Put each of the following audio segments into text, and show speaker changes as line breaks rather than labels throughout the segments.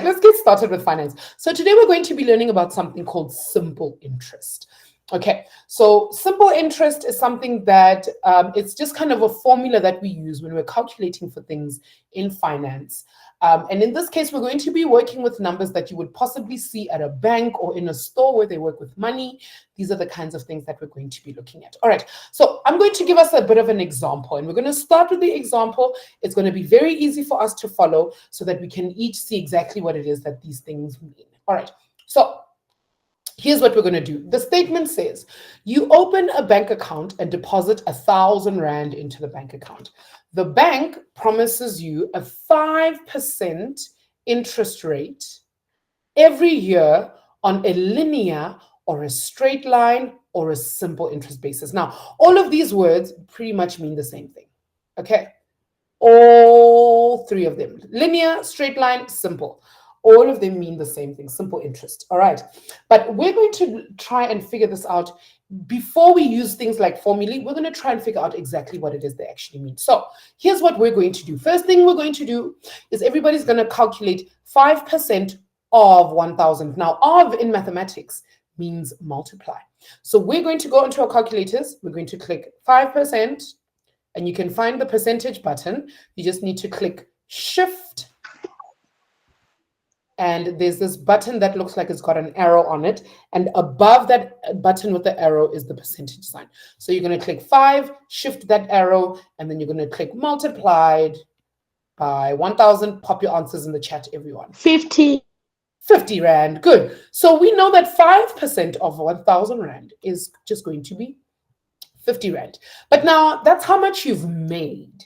Let's get started with finance. So today we're going to be learning about something called simple interest. Okay, so simple interest is something that it's just kind of a formula that we use when we're calculating for things in finance. And in this case, we're going to be working with numbers that you would possibly see at a bank or in a store where they work with money. These are the kinds of things that we're going to be looking at. All right, so I'm going to give us a bit of an example, and we're going to start with the example. It's going to be very easy for us to follow so that we can each see exactly what it is that these things mean. All right, so here's what we're going to do. The statement says, you open a bank account and deposit 1,000 Rand into the bank account. The bank promises you a 5% interest rate every year on a linear or a straight line or a simple interest basis. Now, all of these words pretty much mean the same thing, okay? All three of them, linear, straight line, simple. All of them mean the same thing, simple interest, all right? But we're going to try and figure this out. Before we use things like formulae, we're going to try and figure out exactly what it is they actually mean. So here's what we're going to do. First thing we're going to do is everybody's going to calculate 5% of 1,000. Now, of in mathematics means multiply. So we're going to go into our calculators. We're going to click 5%, and you can find the percentage button. You just need to click Shift, and there's this button that looks like it's got an arrow on it, and above that button with the arrow is the percentage sign. So you're going to click 5, shift that arrow, and then you're going to click multiplied by 1,000. Pop your answers in the chat, everyone.
50
Rand. Good. So we know that 5% of 1,000 Rand is just going to be 50 Rand. But now that's how much you've made.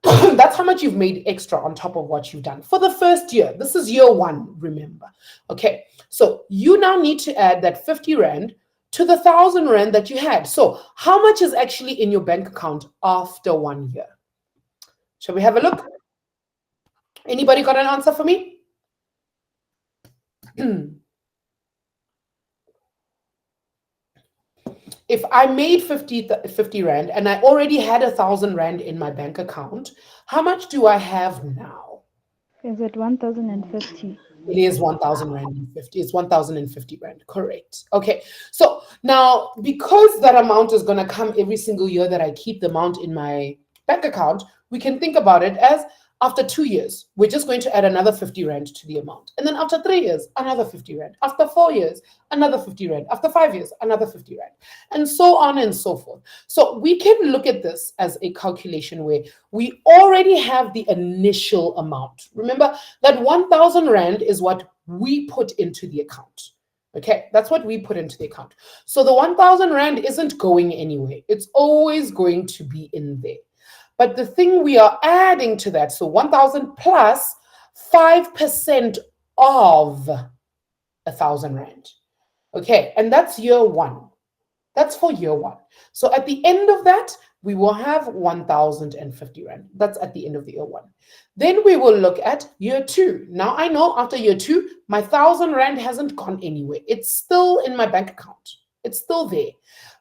That's how much you've made extra on top of what you've done for the first year. This is year one, remember. Okay, so you now need to add that 50 Rand to the 1,000 Rand that you had. So how much is actually in your bank account after 1 year? Shall we have a look? Anybody got an answer for me? If I made 50 Rand and I already had 1,000 Rand in my bank account, how much do I have now?
Is it 1,050?
It is 1,000 Rand and 50. It's 1,050 Rand, correct. Okay, so now because that amount is going to come every single year that I keep the amount in my bank account, we can think about it as after 2 years, we're just going to add another 50 Rand to the amount. And then after 3 years, another 50 Rand. After 4 years, another 50 Rand. After 5 years, another 50 Rand. And so on and so forth. So we can look at this as a calculation where we already have the initial amount. Remember that 1,000 Rand is what we put into the account. Okay, that's what we put into the account. So the 1,000 Rand isn't going anywhere. It's always going to be in there. But the thing we are adding to that, so 1,000 plus 5% of 1,000 Rand. Okay, and that's year one. That's for year one. So at the end of that, we will have 1,050 Rand. That's at the end of the year one. Then we will look at year two. Now I know after year two, my 1,000 Rand hasn't gone anywhere. It's still in my bank account. It's still there.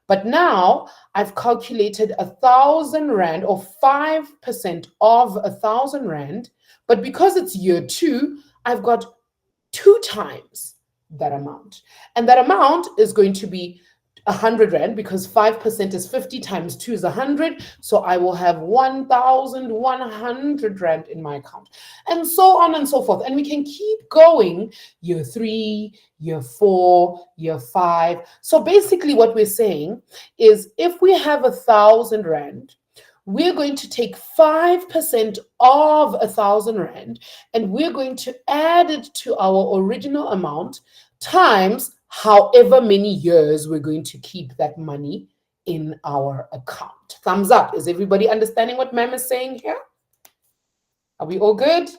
But now I've calculated 1,000 Rand or 5% of 1,000 Rand. But because it's year two, I've got 2 times that amount. And that amount is going to be 100 Rand because 5% is 50 times 2 is 100. So I will have 1,100 Rand in my account. And so on and so forth. And we can keep going year 3, year 4, year 5. So basically what we're saying is if we have 1,000 Rand, we're going to take 5% of 1,000 Rand and we're going to add it to our original amount times however many years we're going to keep that money in our account. Thumbs up. Is everybody understanding what Ma'am is saying here? Are we all good?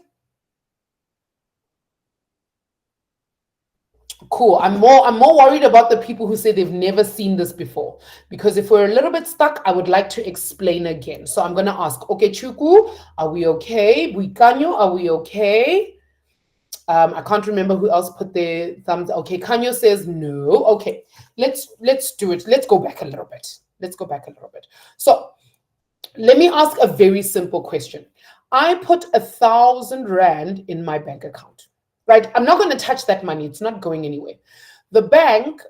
Cool. I'm more worried about the people who say they've never seen this before. Because if we're a little bit stuck, I would like to explain again. So I'm going to ask, okay, Chuku, are we okay? Buikanyo, are we okay? I can't remember who else put their thumbs. Okay, Kanyo says no. Okay, let's do it. Let's go back a little bit. So let me ask a very simple question. I put 1,000 Rand in my bank account. right? I'm not going to touch that money. It's not going anywhere. The bank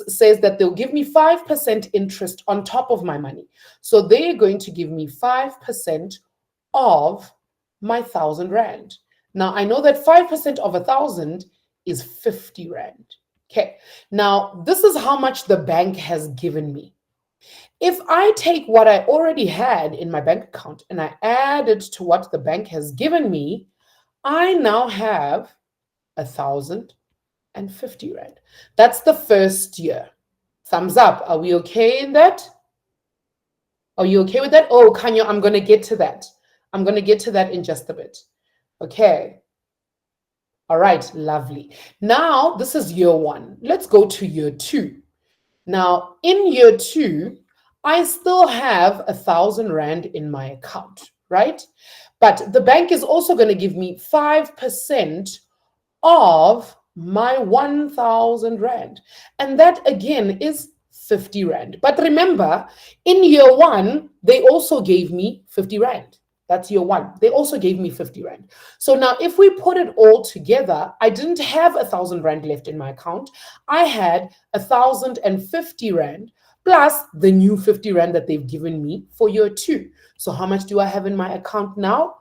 says that they'll give me 5% interest on top of my money. So they're going to give me 5% of my 1,000 rand. Now, I know that 5% of 1,000 is 50 rand. Okay, now this is how much the bank has given me. If I take what I already had in my bank account and I add it to what the bank has given me, I now have 1,050 rand. That's the first year. Thumbs up. Are we okay in that? Are you okay with that? Oh, Kanya, I'm going to get to that. I'm going to get to that in just a bit. Okay. All right, lovely. Now, this is year one. Let's go to year two. Now, in year two, I still have 1,000 rand in my account, right? But the bank is also going to give me 5% of my 1,000 rand. And that again is 50 rand. But remember, in year one, they also gave me 50 rand. That's year one. They also gave me 50 rand. So now if we put it all together, I didn't have 1,000 rand left in my account. I had 1,050 rand plus the new 50 rand that they've given me for year two. So how much do I have in my account now?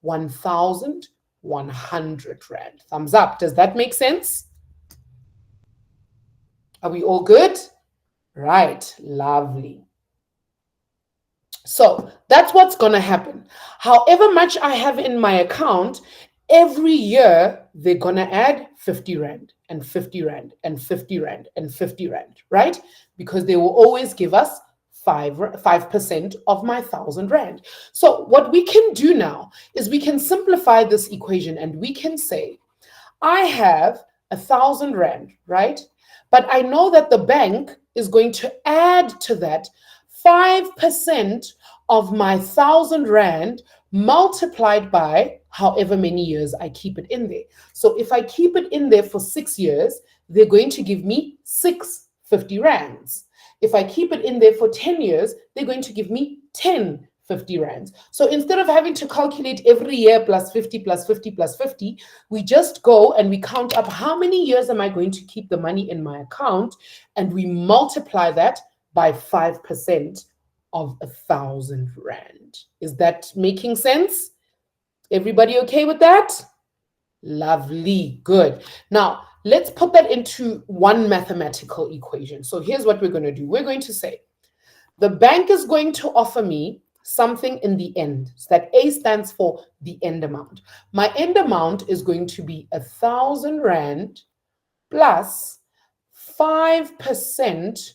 1,100 rand. Thumbs up. Does that make sense? Are we all good? Right. Lovely. So that's what's going to happen. However much I have in my account, every year they're going to add 50 rand and 50 rand and 50 rand and 50 rand, right? Because they will always give us 5% of my 1,000 rand. So what we can do now is we can simplify this equation and we can say, I have 1,000 rand, right? But I know that the bank is going to add to that 5% of my 1,000 rand multiplied by however many years I keep it in there. So if I keep it in there for 6 years, they're going to give me 650 rands. If I keep it in there for 10 years, they're going to give me 1050 rands. So instead of having to calculate every year plus 50 plus 50 plus 50, we just go and we count up how many years am I going to keep the money in my account, and we multiply that by 5% of 1,000 rand. Is that making sense? Everybody okay with that? Lovely, good. Now, let's put that into one mathematical equation. So here's what we're going to do. We're going to say, the bank is going to offer me something in the end. So that A stands for the end amount. My end amount is going to be 1,000 rand plus 5%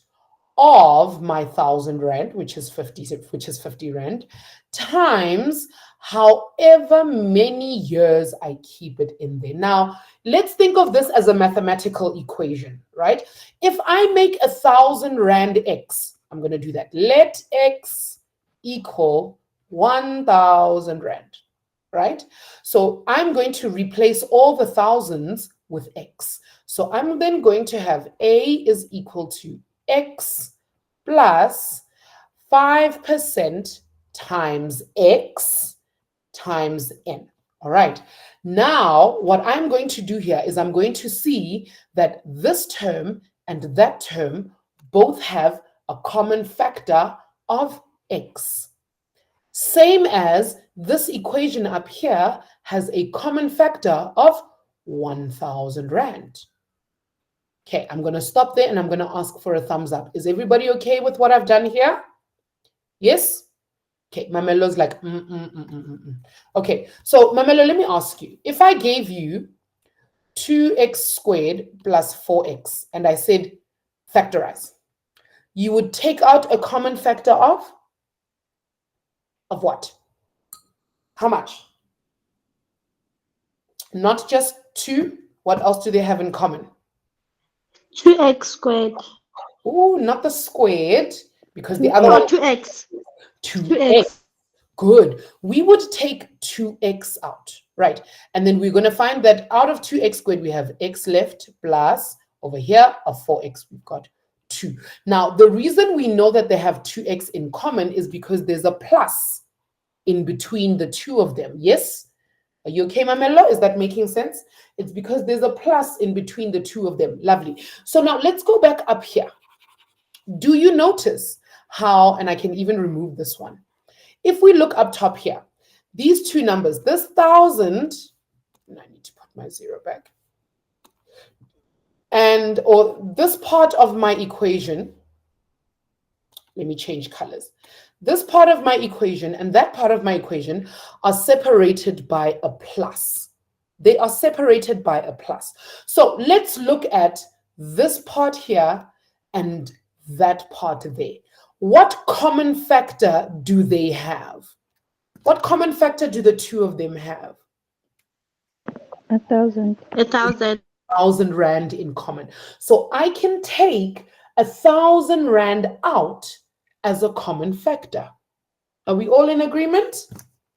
of my 1,000 rand, which is 50 rand, times however many years I keep it in there. Now, let's think of this as a mathematical equation, right? If I make 1,000 rand x, I'm going to do that. Let x equal 1,000 rand, right? So I'm going to replace all the thousands with x. So I'm then going to have A is equal to x plus 5% times x times n. All right. Now, what I'm going to do here is I'm going to see that this term and that term both have a common factor of x. Same as this equation up here has a common factor of 1,000 rand. Okay, I'm going to stop there and I'm going to ask for a thumbs up. Is everybody okay with what I've done here? Yes? Okay, Mamelo's like, Okay, so Mamelo, let me ask you. If I gave you 2x squared plus 4x and I said factorize, you would take out a common factor of what? How much? Not just 2. What else do they have in common?
2x squared.
Oh, not the squared, because the other one.
2x.
2x. Good. We would take 2x out, right? And then we're going to find that out of 2x squared, we have x left plus over here a 4x. We've got 2. Now, the reason we know that they have 2x in common is because there's a plus in between the two of them. Yes? Are you okay, Mamello? Is that making sense? It's because there's a plus in between the two of them. Lovely. So now let's go back up here. Do you notice how, and I can even remove this one. If we look up top here, these two numbers, this 1,000, and I need to put my 0 back, and or this part of my equation, let me change colors. This part of my equation and that part of my equation are separated by a plus. They are separated by a plus. So let's look at this part here and that part there. What common factor do they have? What common factor do the two of them have?
1,000.
1,000.
1,000 Rand in common. So I can take 1,000 Rand out as a common factor. Are we all in agreement?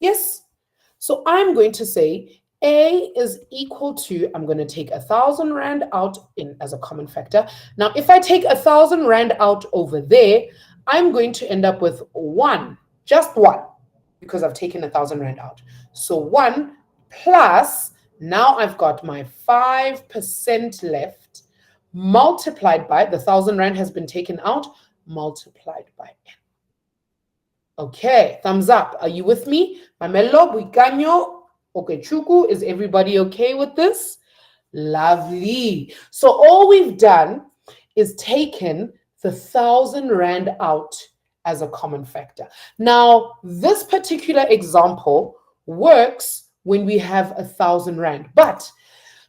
Yes. So I'm going to say A is equal to, I'm going to take 1,000 Rand out as a common factor. Now, if I take 1,000 Rand out over there, I'm going to end up with 1, just 1, because I've taken 1,000 Rand out. So 1 plus, now I've got my 5% left, multiplied by, the 1,000 Rand has been taken out, multiplied by N. Okay, thumbs up. Are you with me? Mamelo, Buikanyo, Okechuku, is everybody okay with this? Lovely. So all we've done is taken the 1,000 Rand out as a common factor. Now, this particular example works when we have 1,000 Rand, but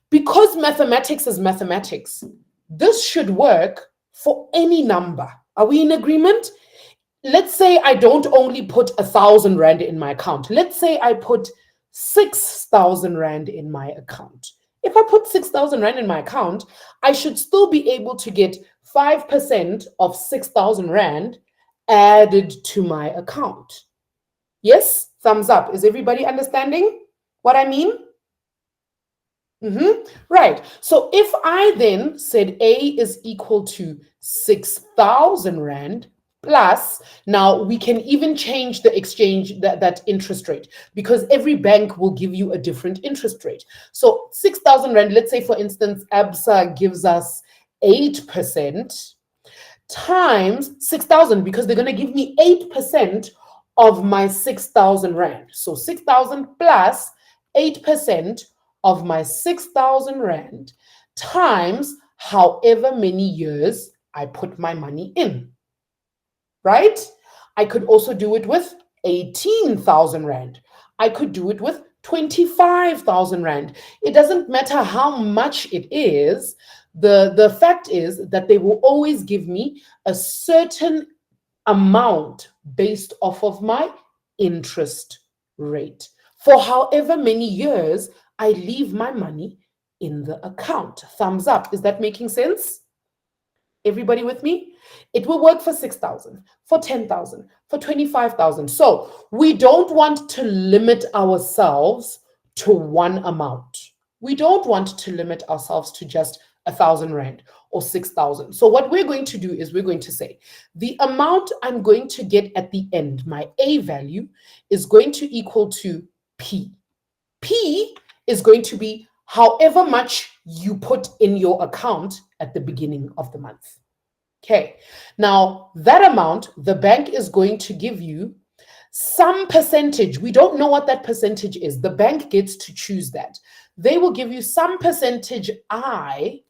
because mathematics is mathematics, this should work for any number. Are we in agreement? Let's say I don't only put 1,000 Rand in my account. Let's say I put 6,000 Rand in my account. If I put 6,000 Rand in my account, I should still be able to get 5% of 6,000 Rand added to my account. Yes? Thumbs up. Is everybody understanding what I mean? Right. So if I then said A is equal to 6,000 Rand plus, now we can even change the exchange, that interest rate, because every bank will give you a different interest rate. So 6,000 Rand, let's say for instance, ABSA gives us 8% times 6,000, because they're going to give me 8% of my 6,000 Rand. So 6,000 plus 8% of my 6,000 Rand times however many years I put my money in. Right? I could also do it with 18,000 Rand. I could do it with 25,000 Rand. It doesn't matter how much it is. The fact is that they will always give me a certain amount based off of my interest rate for however many years I leave my money in the account. Thumbs up. Is that making sense? Everybody with me? It will work for 6,000, for 10,000, for 25,000. So we don't want to limit ourselves to one amount. We don't want to limit ourselves to just 1,000 Rand or 6,000. So what we're going to do is we're going to say the amount I'm going to get at the end, my A value, is going to equal to P. P is going to be however much you put in your account at the beginning of the month. Okay, now that amount, the bank is going to give you some percentage. We don't know what that percentage is. The bank gets to choose that. They will give you some percentage I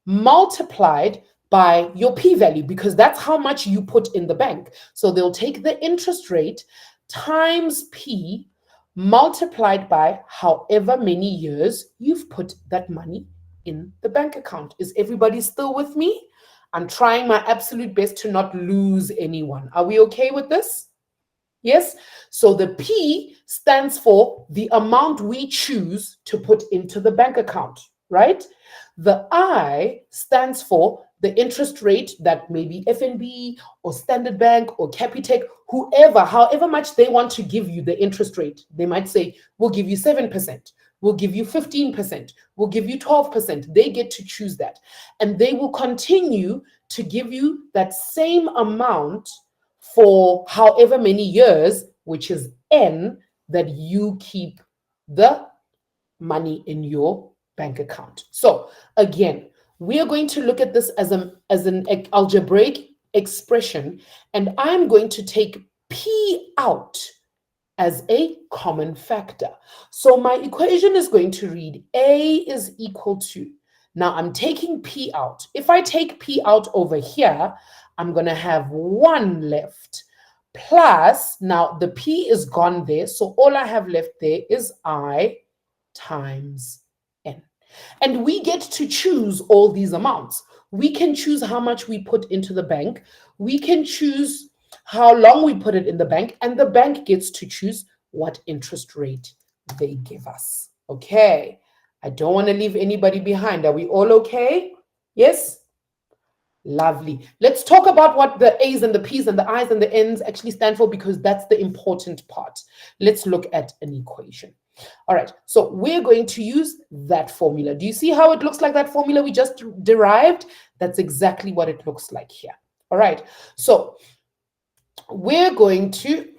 multiplied by your P value, because that's how much you put in the bank. So they'll take the interest rate times P multiplied by however many years you've put that money in the bank account. Is everybody still with me? I'm trying my absolute best to not lose anyone. Are we okay with this? Yes? So the P stands for the amount we choose to put into the bank account, right? The I stands for the interest rate that maybe FNB or Standard Bank or Capitec, whoever, however much they want to give you the interest rate. They might say, we'll give you 7%, we'll give you 15%, we'll give you 12%. They get to choose that. And they will continue to give you that same amount for however many years, which is N, that you keep the money in your bank account. So again, we are going to look at this as an algebraic expression, and I'm going to take P out as a common factor. So my equation is going to read A is equal to, now I'm taking P out. If I take P out over here, I'm going to have 1 left plus, now the P is gone there, so all I have left there is I times N. And we get to choose all these amounts. We can choose how much we put into the bank. We can choose how long we put it in the bank, and the bank gets to choose what interest rate they give us. Okay, I don't want to leave anybody behind. Are we all okay? Yes? Lovely. Let's talk about what the A's and the P's and the I's and the N's actually stand for, because that's the important part. Let's look at an equation. All right, so we're going to use that formula. Do you see how it looks like that formula we just derived? That's exactly what it looks like here. All right, so we're going to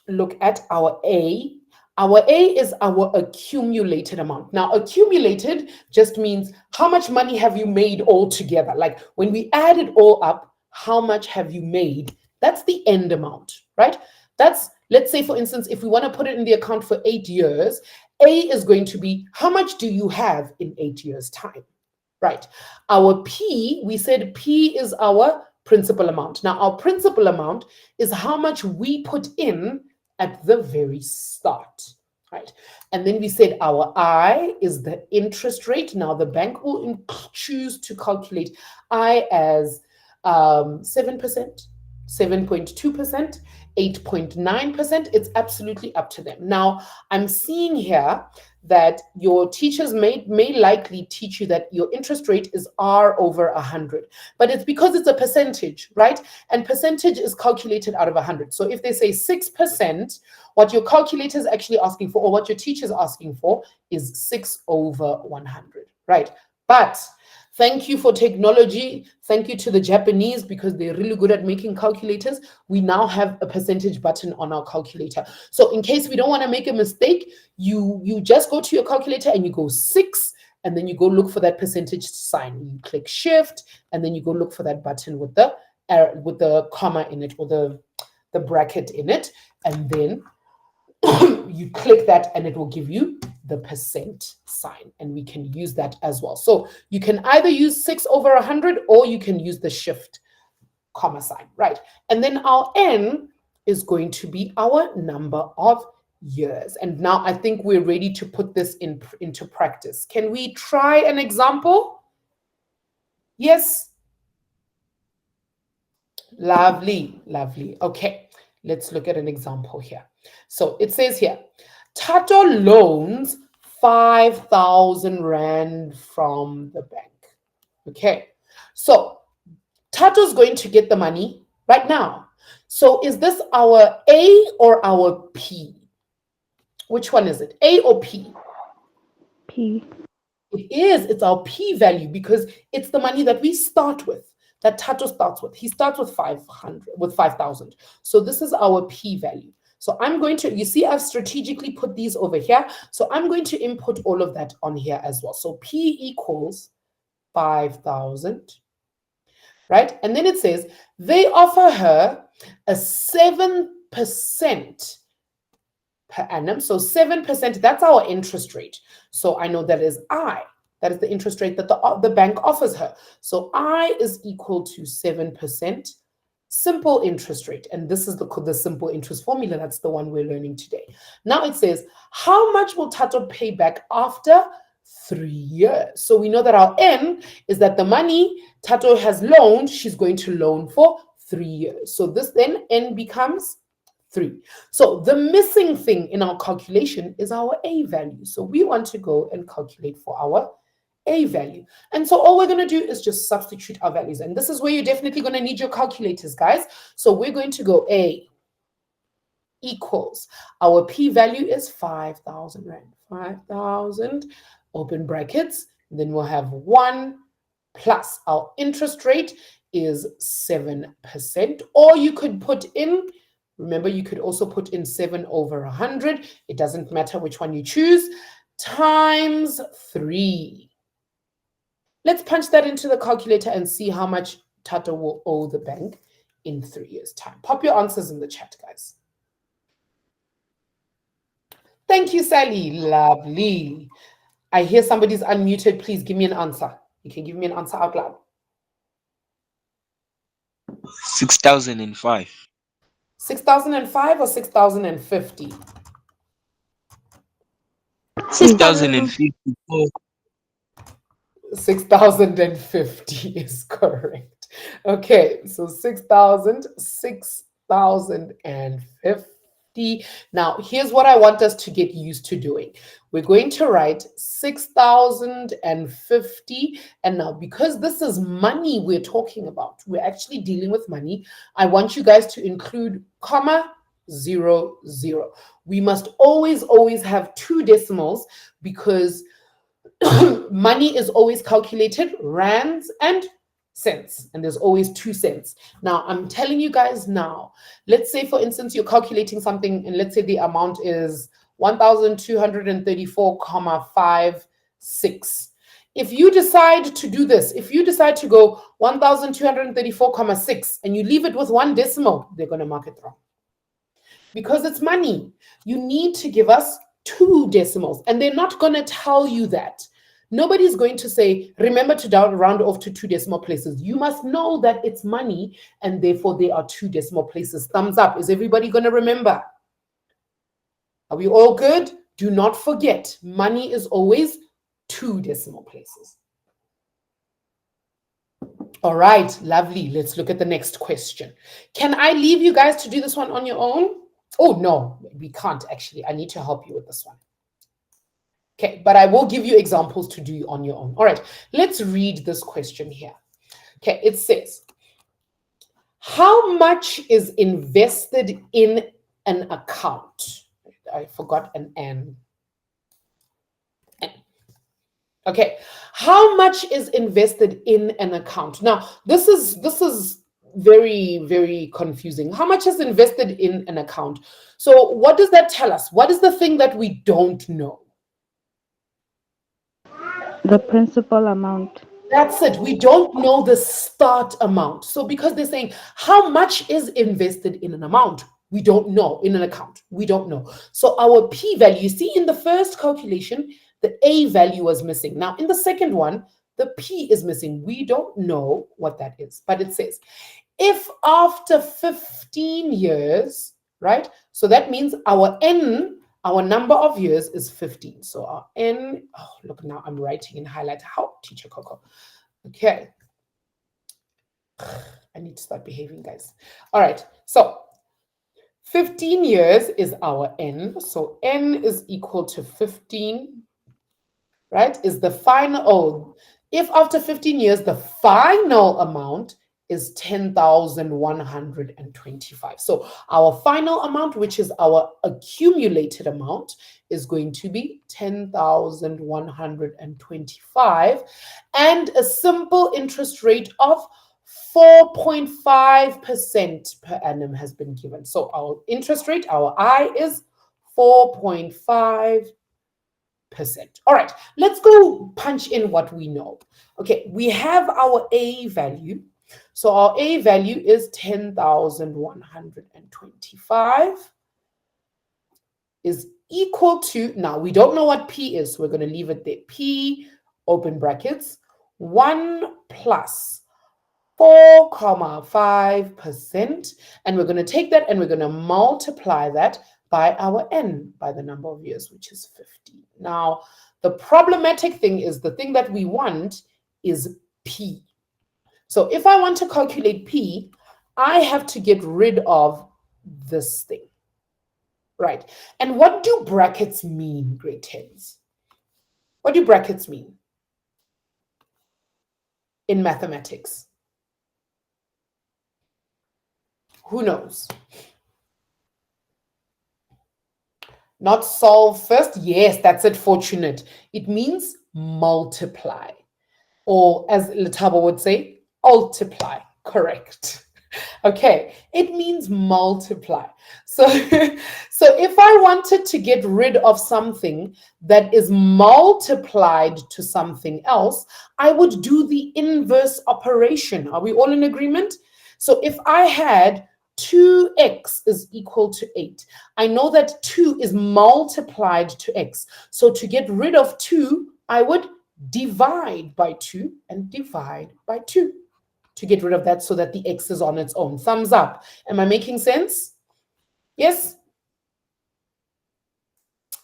look at our A. Our A is our accumulated amount. Now, accumulated just means how much money have you made all together? Like when we add it all up, how much have you made? That's the end amount, right? That's, let's say, for instance, if we want to put it in the account for 8 years, A is going to be how much do you have in 8 years' time, right? Our P, we said P is our principal amount. Now, our principal amount is how much we put in at the very start, right? And then we said our I is the interest rate. Now, the bank will choose to calculate I as 7%, 7.2%, 8.9%. It's absolutely up to them. Now, I'm seeing here that your teachers may likely teach you that your interest rate is R over 100, but it's because it's a percentage, right? And percentage is calculated out of 100. So if they say 6%, what your calculator is actually asking for, or what your teacher is asking for, is 6 over 100, right? But thank you for technology. Thank you to the Japanese, because they're really good at making calculators. We now have a percentage button on our calculator. So in case we don't want to make a mistake, you just go to your calculator and you go 6, and then you go look for that percentage sign. You click shift, and then you go look for that button with the comma in it, or the bracket in it, and then you click that and it will give you the percent sign, and we can use that as well. So you can either use 6 over 100, or you can use the shift comma sign, right? And then our N is going to be our number of years. And now I think we're ready to put this into practice. Can we try an example? Yes? Lovely, lovely. Okay, let's look at an example here. So it says here, Tato loans 5,000 Rand from the bank. Okay, so Tato's going to get the money right now. So is this our A or our P? Which one is it? A or P?
P.
It is. It's our P value, because it's the money that we start with, that Tato starts with. He starts with 5,000. So this is our P value. So I'm going to, you see, I've strategically put these over here. So I'm going to input all of that on here as well. So P equals 5,000, right? And then it says they offer her a 7% per annum. So 7%, that's our interest rate. So I know that is I. That is the interest rate that the bank offers her. So I is equal to 7% simple interest rate. And this is the simple interest formula. That's the one we're learning today. Now it says, how much will Tato pay back after 3 years? So we know that our N is that the money Tato has loaned, she's going to loan for 3 years. So this then N becomes 3. So the missing thing in our calculation is our A value. So we want to go and calculate for our A value. And so all we're going to do is just substitute our values. And this is where you're definitely going to need your calculators, guys. So we're going to go A equals, our P value is 5,000 Rand. 5,000, open brackets. Then we'll have 1 plus our interest rate is 7%. Or you could put in, remember, you could also put in 7 over 100. It doesn't matter which one you choose. times 3. Let's punch that into the calculator and see how much Tata will owe the bank in 3 years' time. Pop your answers in the chat, guys. Thank you, Sally. Lovely. I hear somebody's unmuted. Please give me an answer. You can give me an answer out loud.
6,005.
6,005 or 6,050?
6,054.
6,050 is correct. Okay, so 6,050. Now, here's what I want us to get used to doing. We're going to write 6,050. And now, because this is money we're talking about, we're actually dealing with money, I want you guys to include comma, 0, 0. We must always have 2 decimals because money is always calculated rands and cents, and there's always 2 cents. Now, I'm telling you guys now, let's say, for instance, you're calculating something, and let's say the amount is 1,234,56. If you decide to do this, if you decide to go 1,234,6 and you leave it with 1 decimal, they're going to mark it wrong. Because it's money, you need to give us 2 decimals, and they're not going to tell you that. Nobody's going to say, remember to round off to 2 decimal places. You must know that it's money, and therefore there are 2 decimal places. Thumbs up. Is everybody going to remember? Are we all good? Do not forget, money is always 2 decimal places. All right, lovely. Let's look at the next question. Can I leave you guys to do this one on your own? Oh, no, we can't actually. I need to help you with this one. Okay, but I will give you examples to do on your own. All right, let's read this question here. Okay, it says, how much is invested in an account? I forgot an N. Okay, how much is invested in an account? Now, this is very, very confusing. How much is invested in an account? So what does that tell us? What is the thing that we don't know?
The principal amount.
That's it. We don't know the start amount. So because they're saying how much is invested in an amount, we don't know. In an account, we don't know. So our P value, you see in the first calculation, the A value was missing. Now in the second one, the P is missing. We don't know what that is. But it says, if after 15 years, right? So that means our N, our number of years is 15. So our N, oh, look, now I'm writing in highlight. How, Teacher Coco? Okay. I need to start behaving, guys. All right. So 15 years is our N. So N is equal to 15, right? Is the final, oh, if after 15 years, the final amount is 10,125. So our final amount, which is our accumulated amount, is going to be 10,125, and a simple interest rate of 4.5% per annum has been given. So our interest rate, our I, is 4.5%. All right, let's go punch in what we know. Okay, we have our A value. So our A value is 10,125 is equal to, now we don't know what P is, so we're going to leave it there. P, open brackets, 1 plus 4.5%, and we're going to take that and we're going to multiply that by our N, by the number of years, which is 50. Now, the problematic thing is the thing that we want is P. So if I want to calculate P, I have to get rid of this thing, right? And what do brackets mean, grade 10s? What do brackets mean in mathematics? Who knows? Not solve first. Yes, that's it, fortunate. It means multiply. Or as Letaba would say, multiply. Correct. Okay, it means multiply. So, so if I wanted to get rid of something that is multiplied to something else, I would do the inverse operation. Are we all in agreement? So if I had 2x is equal to 8, I know that 2 is multiplied to x. So to get rid of 2, I would divide by 2 and divide by 2 to get rid of that so that the x is on its own. Thumbs up. Am I making sense? Yes?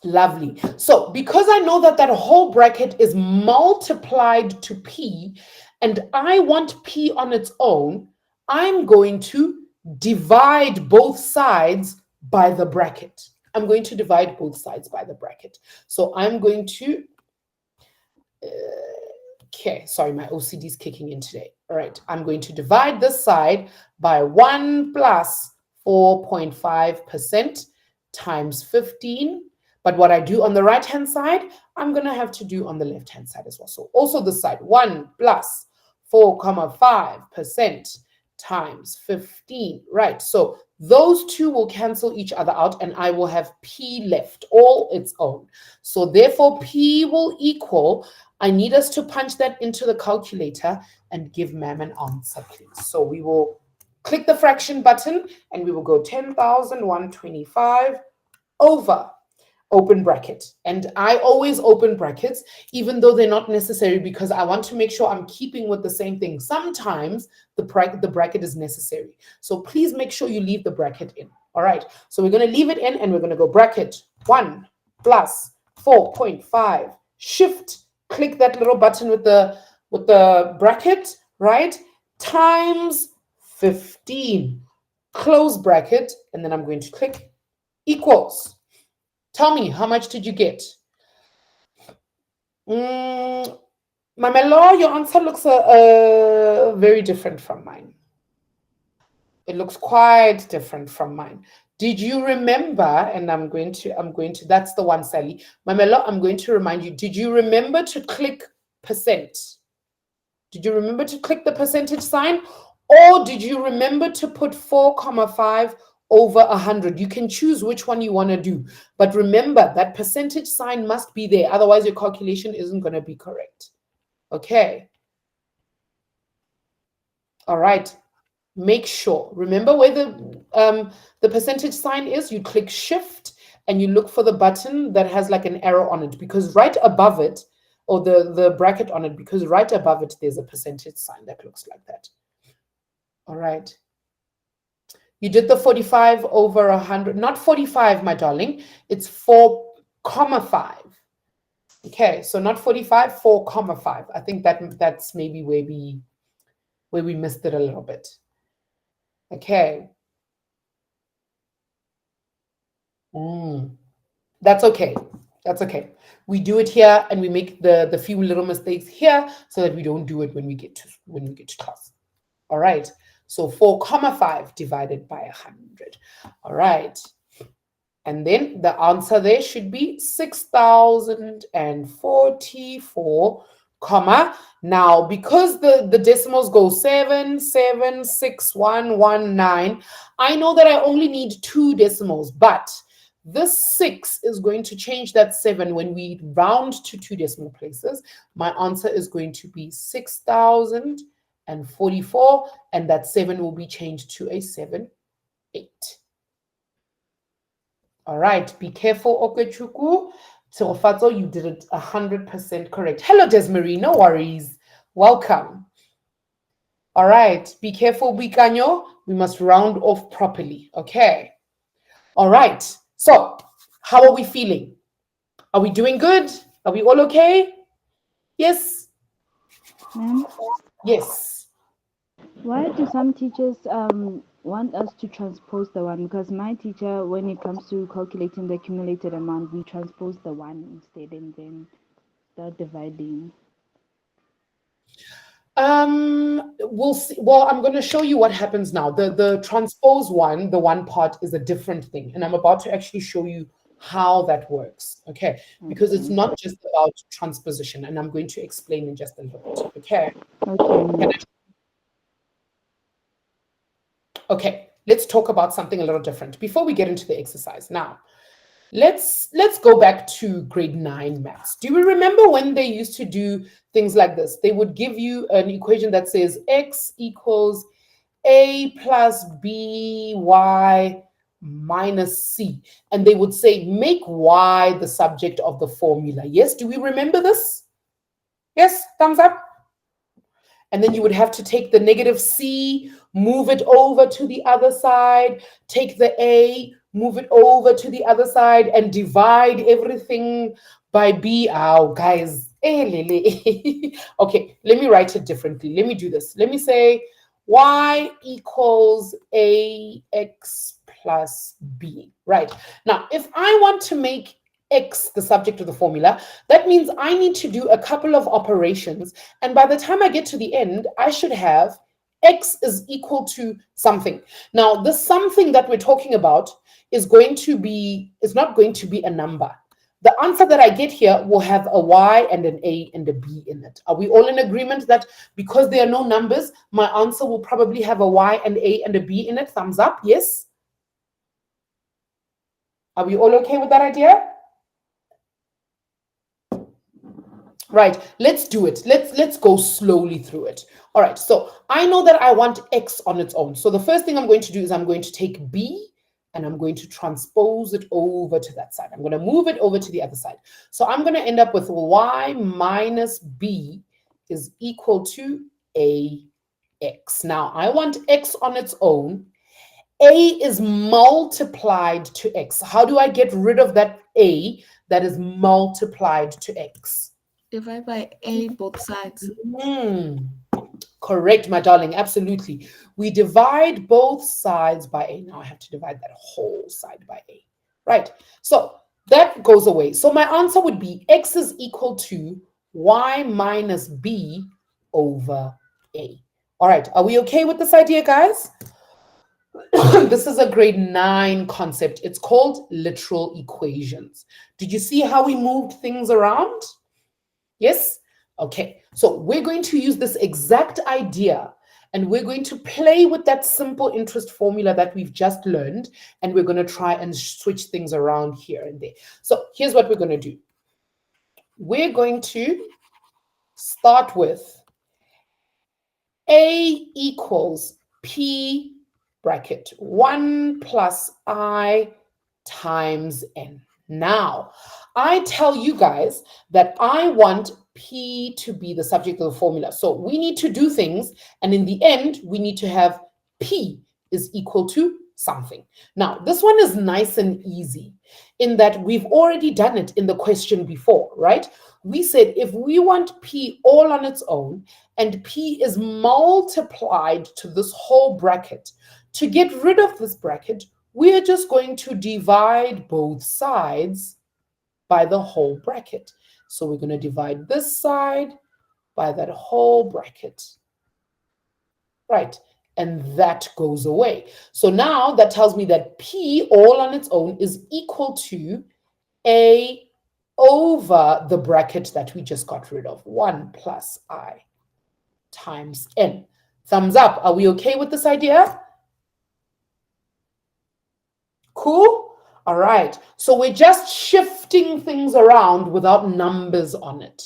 Lovely. So because I know that that whole bracket is multiplied to p, and I want p on its own, I'm going to divide both sides by the bracket. I'm going to divide both sides by the bracket. So I'm going to, okay, sorry, my OCD is kicking in today. All right, I'm going to divide this side by 1 plus 4.5% times 15. But what I do on the right-hand side, I'm going to have to do on the left-hand side as well. So also this side, 1 plus 4.5% times 15. Right, so those two will cancel each other out, and I will have P left, all its own. So therefore, P will equal, I need us to punch that into the calculator and give ma'am an answer, please. So we will click the fraction button, and we will go 10,125 over open bracket. And I always open brackets, even though they're not necessary, because I want to make sure I'm keeping with the same thing. Sometimes the bracket is necessary. So please make sure you leave the bracket in. All right. So we're going to leave it in, and we're going to go bracket 1 plus 4.5. Shift, click that little button with the bracket, right? Times 15. Close bracket, and then I'm going to click equals. Tell me, how much did you get? Mamelo, your answer looks very different from mine. It looks quite different from mine. Did you remember? And I'm going to, that's the one, Sally. Mamelo, I'm going to remind you, did you remember to click percent? Did you remember to click the percentage sign? Or did you remember to put 4.5 over 100? You can choose which one you want to do. But remember, that percentage sign must be there. Otherwise, your calculation isn't going to be correct. Okay. All right. Make sure. Remember where the percentage sign is? You click shift and you look for the button that has like an arrow on it, because right above it, or the bracket on it, because right above it, there's a percentage sign that looks like that. All right. You did the 45 over 100, not 45, my darling. It's 4.5. Okay, so not 45, 4.5. I think that's maybe where we missed it a little bit. Okay. That's okay. That's okay. We do it here, and we make the few little mistakes here so that we don't do it when we get to class. All right. So 4.5 divided by 100. All right. And then the answer there should be 6,044, comma. Now, because the decimals go 7, 7, 6, 1, 1, 9, I know that I only need 2 decimals, but this 6 is going to change that 7 when we round to 2 decimal places. My answer is going to be 6,044, and that 7 will be changed to a 7, 8. All right, be careful, Okechukwu. Teofato, you did it 100% correct. Hello, Desmarie, no worries. Welcome. All right, be careful, Bikanyo. We must round off properly, okay? All right, so how are we feeling? Are we doing good? Are we all okay? Yes?
Ma'am,
Yes.
why do some teachers want us to transpose the one? Because my teacher, when it comes to calculating the accumulated amount, we transpose the one instead and then start dividing.
We'll see. Well, I'm going to show you what happens now. The transpose one, the one part, is a different thing, and I'm about to actually show you how that works. Okay, because it's not just about transposition, and I'm going to explain in just a little bit. Okay.
Okay.
Okay, let's talk about something a little different before we get into the exercise. Now, let's go back to grade 9 maths. Do you remember when they used to do things like this? They would give you an equation that says x equals a plus by minus c. And they would say, make y the subject of the formula. Yes, do we remember this? Yes, thumbs up. And then you would have to take the negative c, move it over to the other side, take the a, move it over to the other side, and divide everything by b. Oh, guys. Okay, let me write it differently. Let me do this. Let me say y equals ax plus b. Right. Now, if I want to make x the subject of the formula, that means I need to do a couple of operations. And by the time I get to the end, I should have x is equal to something. Now, the something that we're talking about is not going to be a number. The answer that I get here will have a y and an a and a b in it. Are we all in agreement that because there are no numbers, my answer will probably have a y and a and a b in it? Thumbs up, yes? Are we all okay with that idea? Right, let's do it. Let's go slowly through it. All right, so I know that I want x on its own. So the first thing I'm going to do is I'm going to take b and I'm going to transpose it over to that side. I'm going to move it over to the other side. So I'm going to end up with y minus b is equal to ax. Now, I want x on its own. A is multiplied to x. How do I get rid of that a that is multiplied to x?
Divide by a both sides.
Correct, my darling. Absolutely. We divide both sides by a. Now I have to divide that whole side by a. Right. So that goes away. So my answer would be x is equal to y minus b over a. All right. Are we okay with this idea, guys? This is a grade 9 concept. It's called literal equations. Did you see how we moved things around? Yes? Okay, so we're going to use this exact idea and we're going to play with that simple interest formula that we've just learned, and we're going to try and switch things around here and there. So here's what we're going to do. We're going to start with a equals p bracket 1 plus I times n. Now, I tell you guys that I want P to be the subject of the formula. So we need to do things, and in the end, we need to have P is equal to something. Now, this one is nice and easy in that we've already done it in the question before, right? We said if we want P all on its own and P is multiplied to this whole bracket, to get rid of this bracket, we are just going to divide both sides by the whole bracket. So we're going to divide this side by that whole bracket. Right. And that goes away. So now that tells me that P all on its own is equal to A over the bracket that we just got rid of, 1 plus I times N. Thumbs up. Are we okay with this idea? Cool? All right. So we're just shifting things around without numbers on it.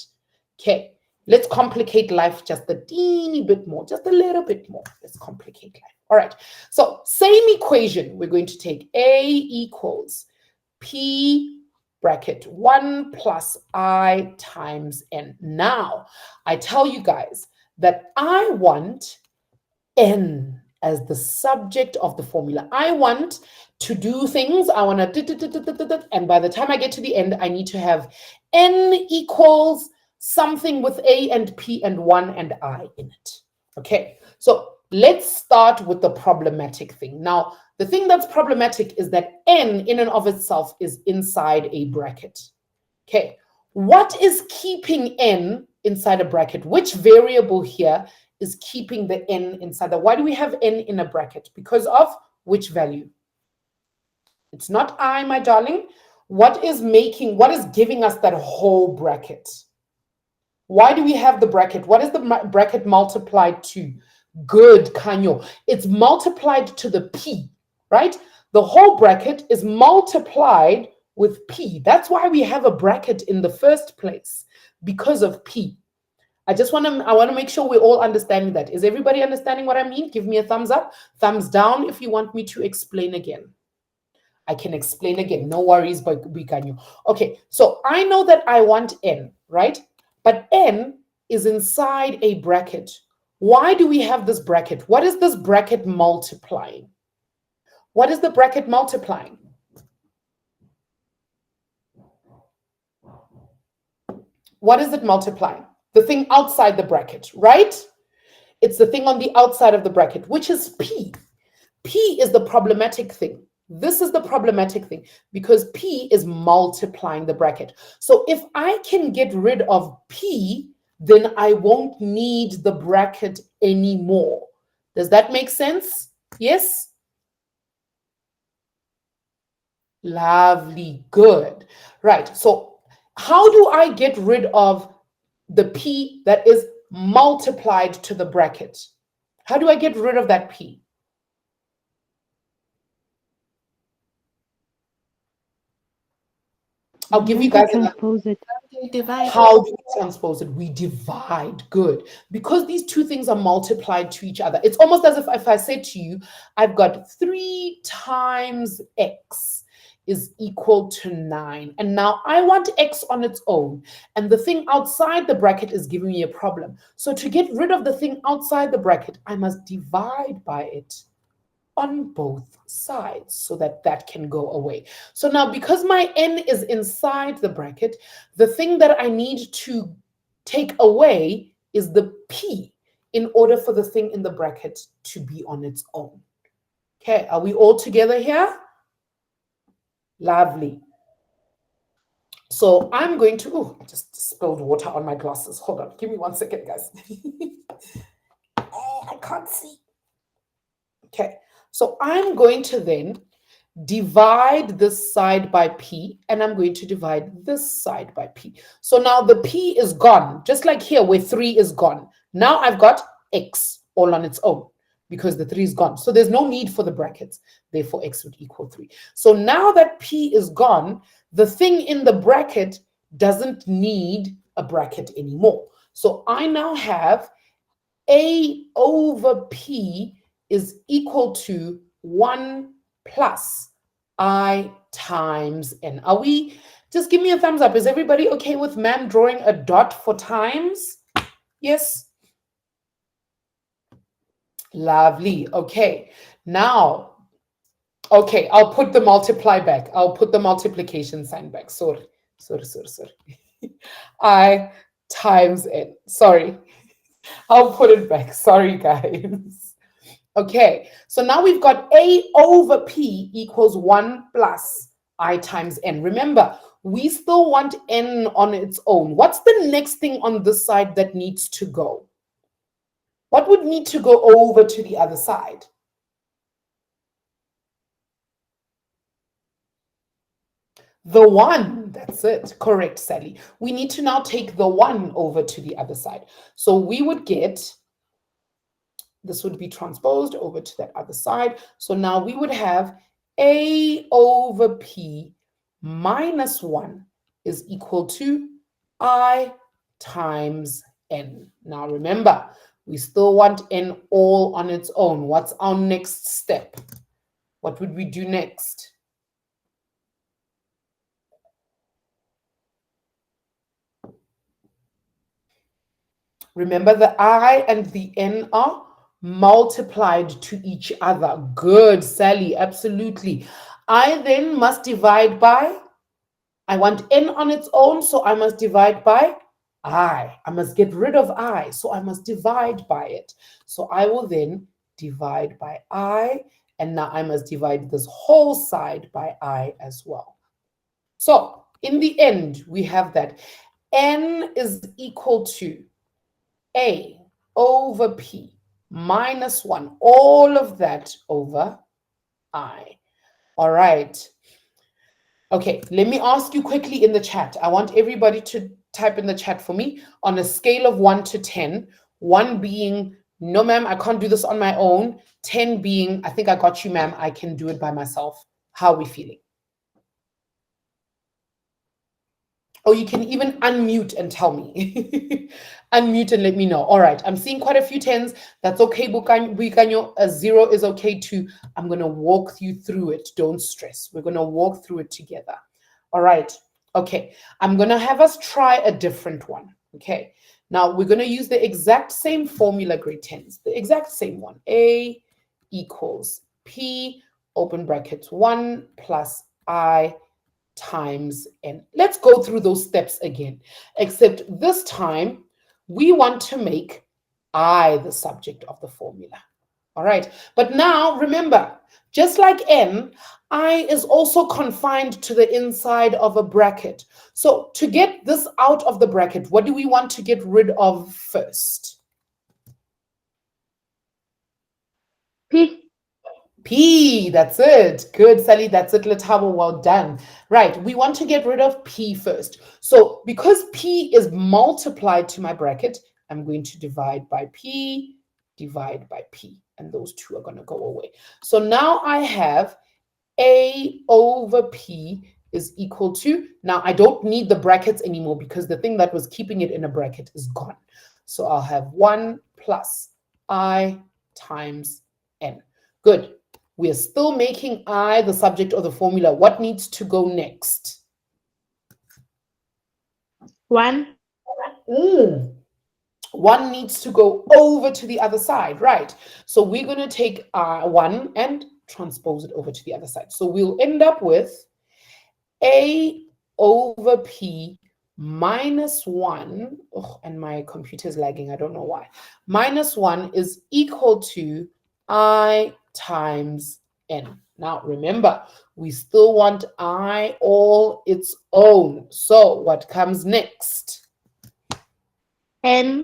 Okay. Let's complicate life just a teeny bit more, just a little bit more. Let's complicate life. All right. So same equation. We're going to take A equals P bracket 1 plus I times N. Now, I tell you guys that I want N as the subject of the formula. I want to do things. I want to, and by the time I get to the end, I need to have N equals something with A and P and 1 and I in it. Okay, so let's start with the problematic thing. Now, the thing that's problematic is that N in and of itself is inside a bracket. Okay, what is keeping N inside a bracket? Which variable here is keeping the N inside? Why do we have N in a bracket? Because of which value? It's not I, my darling. What is giving us that whole bracket? Why do we have the bracket? What is the bracket multiplied to? Good, Kanyo. It's multiplied to the P, right? The whole bracket is multiplied with P. That's why we have a bracket in the first place, because of P. I want to make sure we're all understanding that. Is everybody understanding what I mean? Give me a thumbs up, thumbs down if you want me to explain again. I can explain again. No worries, but we can you. Okay, so I know that I want n, right? But n is inside a bracket. Why do we have this bracket? What is this bracket multiplying? What is the bracket multiplying? What is it multiplying? The thing outside the bracket, right? It's the thing on the outside of the bracket, which is P. P is the problematic thing. This is the problematic thing because P is multiplying the bracket. So if I can get rid of P, then I won't need the bracket anymore. Does that make sense? Yes? Lovely, good. Right, so how do I get rid of the P that is multiplied to the bracket? How do I get rid of that P? I'll give you guys
transpose it.
Divide.
How do we transpose it? We divide. Good. Because these two things are multiplied to each other. It's almost as if I said to you, I've got 3 times x is equal to 9. And now I want x on its own. And the thing outside the bracket is giving me a problem. So to get rid of the thing outside the bracket, I must divide by it on both sides so that that can go away. So now because my n is inside the bracket, the thing that I need to take away is the p in order for the thing in the bracket to be on its own. Okay, are we all together here? Lovely. So I'm going to, oh, I just spilled water on my glasses. Hold on, give me 1 second, guys. Oh, I can't see. Okay. So I'm going to then divide this side by P, and I'm going to divide this side by P. So now the P is gone, just like here where 3 is gone. Now I've got X all on its own because the 3 is gone. So there's no need for the brackets. Therefore, X would equal 3. So now that P is gone, the thing in the bracket doesn't need a bracket anymore. So I now have A over P is equal to 1 plus I times n. Are we? Just give me a thumbs up. Is everybody okay with ma'am drawing a dot for times? Yes? Lovely. Okay. Now, okay, I'll put the multiply back. I'll put the multiplication sign back. Sorry. I times n. Sorry. I'll put it back. Sorry, guys. Okay, so now we've got A over P equals 1 plus I times n. Remember, we still want n on its own. What's the next thing on this side that needs to go? What would need to go over to the other side? The 1, that's it. Correct, Sally. We need to now take the 1 over to the other side. So we would get, this would be transposed over to that other side. So now we would have A over P minus 1 is equal to I times n. Now remember, we still want n all on its own. What's our next step? What would we do next? Remember, the I and the n are multiplied to each other. Good, Sally, absolutely. I then must divide by, I want n on its own, so I must divide by I. I must get rid of I, so I must divide by it. So I will then divide by I, and now I must divide this whole side by I as well. So in the end, we have that n is equal to A over P minus 1, all of that over I. All right. Okay, let me ask you quickly in the chat. I want everybody to type in the chat for me on a scale of 1 to 10, 1 being No, ma'am, I can't do this on my own. 10 being, I think I got you, ma'am. I can do it by myself. How are we feeling? Or you can even unmute and tell me. Unmute and let me know. All right, I'm seeing quite a few 10s. That's okay, Buikanyo. A 0 is okay too. I'm going to walk you through it. Don't stress. We're going to walk through it together. All right. Okay. I'm going to have us try a different one. Okay. Now, we're going to use the exact same formula, grade 10s. The exact same one. A equals P, open brackets, 1 plus I times n. Let's go through those steps again, except this time we want to make I the subject of the formula. All right, but now remember, just like n, I is also confined to the inside of a bracket. So to get this out of the bracket, what do we want to get rid of first?
P.
P, that's it. Good, Sally, that's it, Letabo, well done. Right, we want to get rid of P first. So because P is multiplied to my bracket, I'm going to divide by P, and those two are going to go away. So now I have A over P is equal to, now I don't need the brackets anymore because the thing that was keeping it in a bracket is gone. So I'll have 1 plus I times n. Good. We are still making I the subject of the formula. What needs to go next?
1.
1 needs to go over to the other side, right? So we're going to take 1 and transpose it over to the other side. So we'll end up with A over P minus 1. Oh, and my computer's lagging. I don't know why. Minus 1 is equal to I times n. Now, remember, we still want I all its own. So what comes next?
N.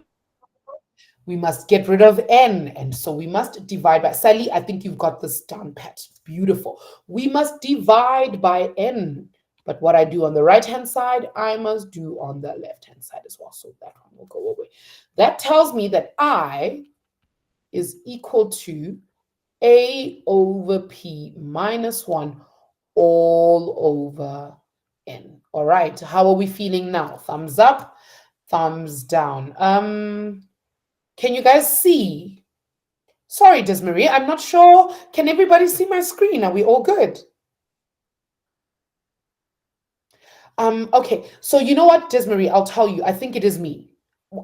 We must get rid of n. And so we must divide by, Sally, I think you've got this down pat. Beautiful. We must divide by n. But what I do on the right-hand side, I must do on the left-hand side as well. So that one will go away. That tells me that I is equal to A over P minus 1 all over n. All right, how are we feeling now? Thumbs up, thumbs down. Can you guys see? Sorry, Desmarie, I'm not sure. Can everybody see my screen? Are we all good? Okay, so you know what, Desmarie, I'll tell you, I think it is me.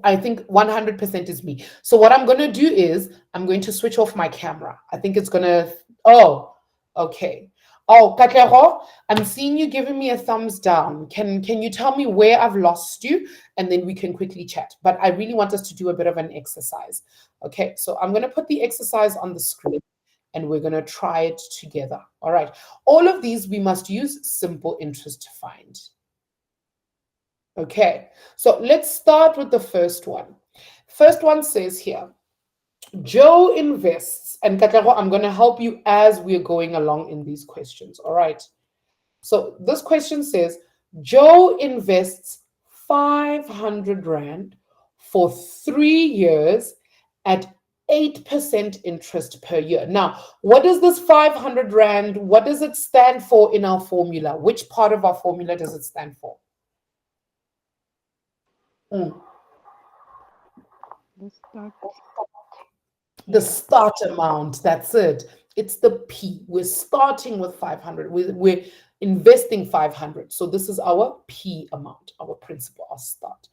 I think 100% is me. So what I'm going to do is I'm going to switch off my camera. I think it's going to, oh, okay. Oh, Katlego, I'm seeing you giving me a thumbs down. Can you tell me where I've lost you? And then we can quickly chat. But I really want us to do a bit of an exercise. Okay, so I'm going to put the exercise on the screen and we're going to try it together. All right. All of these we must use simple interest to find. Okay, so let's start with the first one. First one says here, Joe invests, and Katlego, I'm going to help you as we're going along in these questions, all right? So this question says, Joe invests 500 Rand for 3 years at 8% interest per year. Now, what is this 500 Rand? What does it stand for in our formula? Which part of our formula does it stand for?
The start.
The start amount, that's it. It's the P. We're starting with 500. We're investing 500. So this is our P amount, our principal, our start.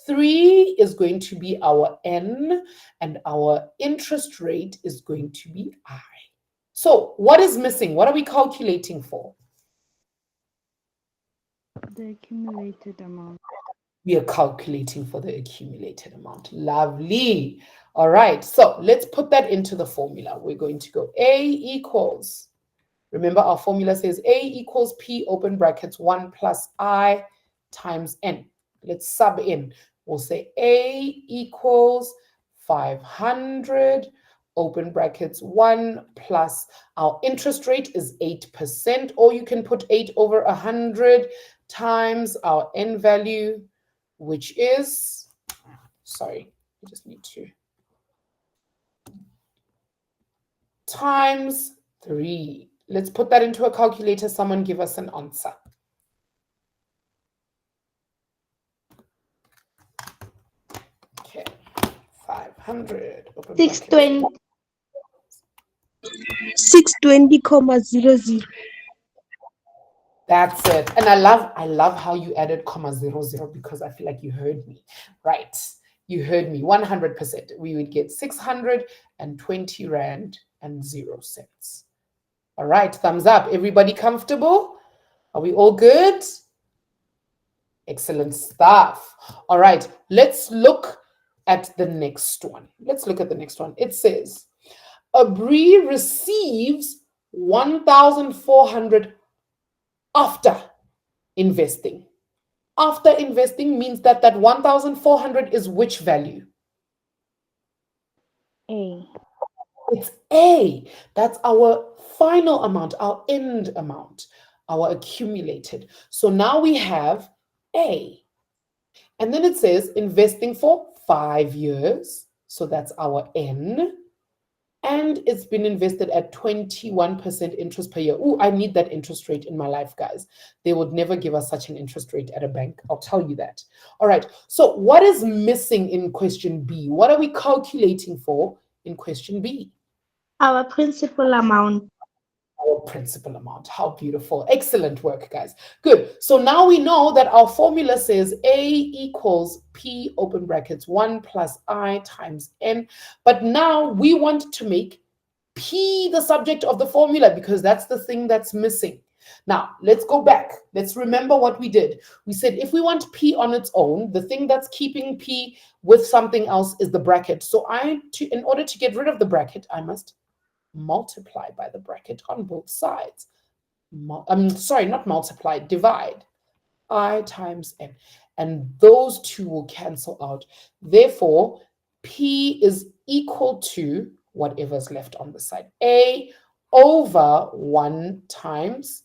3 is going to be our N, and our interest rate is going to be I. So what is missing? What are we calculating for?
The accumulated amount.
We are calculating for the accumulated amount. Lovely. All right, so let's put that into the formula. We're going to go A equals, remember our formula says A equals P, open brackets, 1 plus I times N. Let's sub in. We'll say A equals 500, open brackets, 1 plus our interest rate is 8%, or you can put 8 over 100 times our N value, which is, sorry, I just need to. times 3. Let's put that into a calculator. Someone give us an answer. Okay, 500.
620. 620,00.
That's it. And I love how you added comma 00 because I feel like you heard me. Right. You heard me 100%. We would get 620 Rand and 0 cents. All right, thumbs up. Everybody comfortable? Are we all good? Excellent stuff. All right, let's look at the next one. Let's look at the next one. It says, Abri receives 1,400 after investing. After investing means that 1,400 is which value?
A.
It's A. That's our final amount, our end amount, our accumulated. So now we have A. And then it says investing for 5 years. So that's our N. And it's been invested at 21% interest per year. Oh, I need that interest rate in my life, guys. They would never give us such an interest rate at a bank. I'll tell you that. All right. So what is missing in question B? What are we calculating for in question B?
Our principal amount.
Our principal amount. How beautiful. Excellent work, guys. Good. So now we know that our formula says A equals P open brackets 1 plus I times N. But now we want to make P the subject of the formula because that's the thing that's missing. Now, let's go back. Let's remember what we did. We said if we want P on its own, the thing that's keeping P with something else is the bracket. So in order to get rid of the bracket, I must multiply by the bracket on both sides. Sorry, not multiply, divide. I times N. And those two will cancel out. Therefore, P is equal to whatever's left on the side. A over 1 times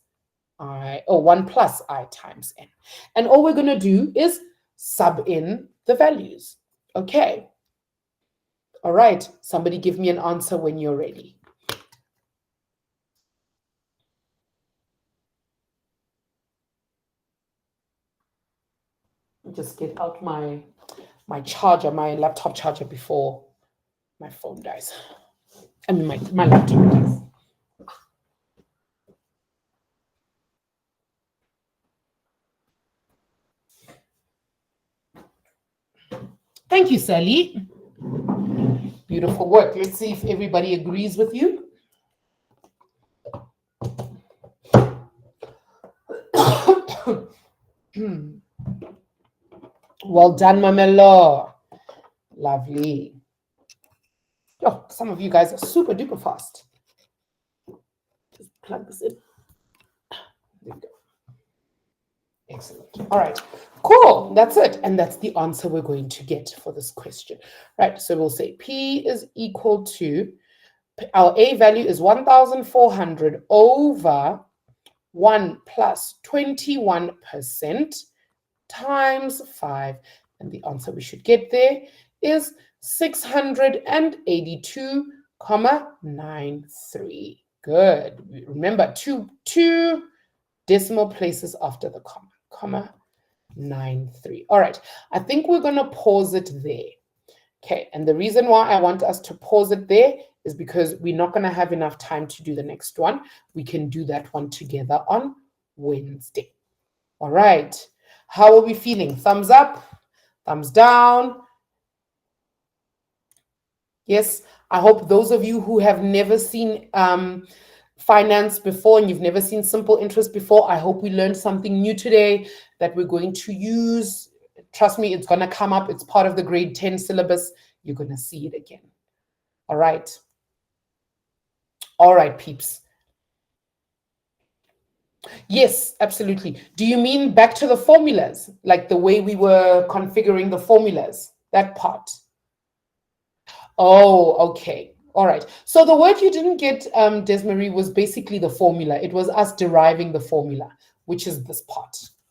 I, or 1 plus I times N. And all we're going to do is sub in the values. Okay. All right. Somebody give me an answer when you're ready. Just get out my charger, my laptop charger before my phone dies. I mean, my laptop dies. Thank you, Sally. Beautiful work. Let's see if everybody agrees with you. Well done, Mamelo. Lovely. Oh, some of you guys are super duper fast. Just plug this in. There we go. Excellent. All right, cool. That's it. And that's the answer we're going to get for this question. Right, so we'll say P is equal to, our A value is 1,400 over 1 plus 21% times 5. And the answer we should get there is 682,93. Good. Remember, two decimal places after the comma 93. All right. I think we're going to pause it there. Okay. And the reason why I want us to pause it there is because we're not going to have enough time to do the next one. We can do that one together on Wednesday. All right. How are we feeling? Thumbs up? Thumbs down? Yes. I hope those of you who have never seen finance before and you've never seen simple interest before, I hope we learned something new today that we're going to use. Trust me, it's going to come up. It's part of the grade 10 syllabus. You're going to see it again. All right. All right, peeps. Yes, absolutely. Do you mean back to the formulas, like the way we were configuring the formulas, that part? Oh, okay. All right. So the word you didn't get, Desmarie, was basically the formula. It was us deriving the formula, which is this part.